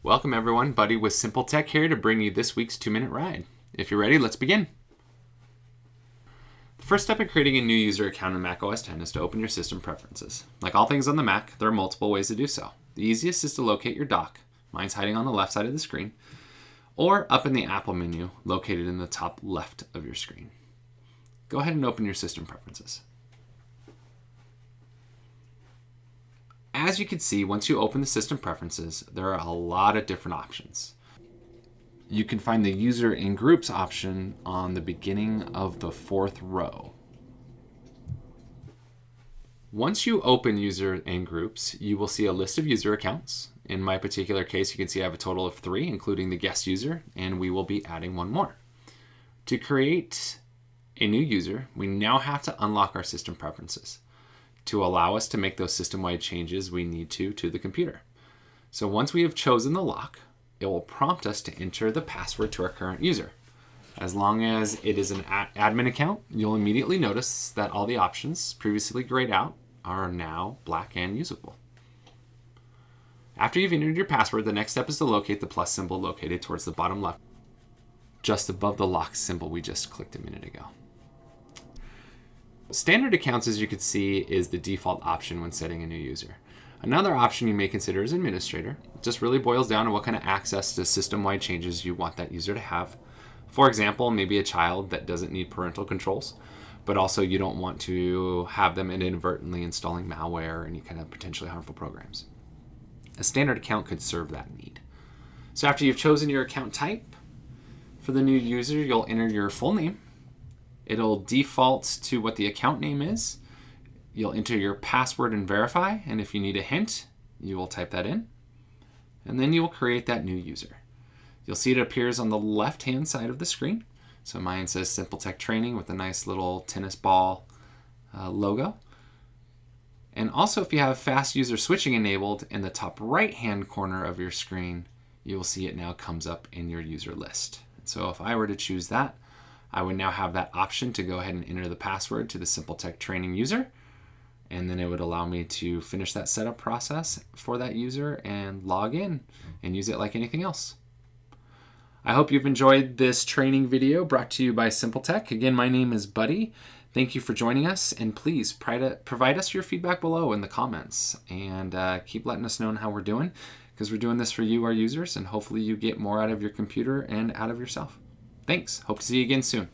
Welcome everyone, Buddy with SimpleTech here to bring you this week's 2-minute ride. If you're ready, let's begin. The first step in creating a new user account in Mac OS X is to open your system preferences. Like all things on the Mac, there are multiple ways to do so. The easiest is to locate your dock. Mine's hiding on the left side of the screen, or up in the Apple menu located in the top left of your screen. Go ahead and open your system preferences. As you can see, once you open the system preferences, there are a lot of different options. You can find the user in groups option on the beginning of the 4th row. Once you open user in groups, you will see a list of user accounts. In my particular case, you can see I have a total of 3, including the guest user, and we will be adding one more. To create a new user, we now have to unlock our system preferences to allow us to make those system-wide changes we need to the computer. So once we have chosen the lock, it will prompt us to enter the password to our current user. As long as it is an admin account, you'll immediately notice that all the options previously grayed out are now black and usable. After you've entered your password, the next step is to locate the plus symbol located towards the bottom left, just above the lock symbol we just clicked a minute ago. Standard accounts, as you can see, is the default option when setting a new user. Another option you may consider is administrator. It just really boils down to what kind of access to system-wide changes you want that user to have. For example, maybe a child that doesn't need parental controls, but also you don't want to have them inadvertently installing malware or any kind of potentially harmful programs. A standard account could serve that need. So after you've chosen your account type, for the new user, you'll enter your full name. It'll default to what the account name is. You'll enter your password and verify, and if you need a hint, you will type that in. And then you will create that new user. You'll see it appears on the left-hand side of the screen. So mine says SimpleTech Training with a nice little tennis ball logo. And also, if you have fast user switching enabled, in the top right-hand corner of your screen, you will see it now comes up in your user list. So if I were to choose that, I would now have that option to go ahead and enter the password to the SimpleTech Training user, and then it would allow me to finish that setup process for that user and log in and use it like anything else. I hope you've enjoyed this training video brought to you by SimpleTech. Again, my name is Buddy. Thank you for joining us, and please provide us your feedback below in the comments, and keep letting us know how we're doing, because we're doing this for you, our users, and hopefully you get more out of your computer and out of yourself. Thanks. Hope to see you again soon.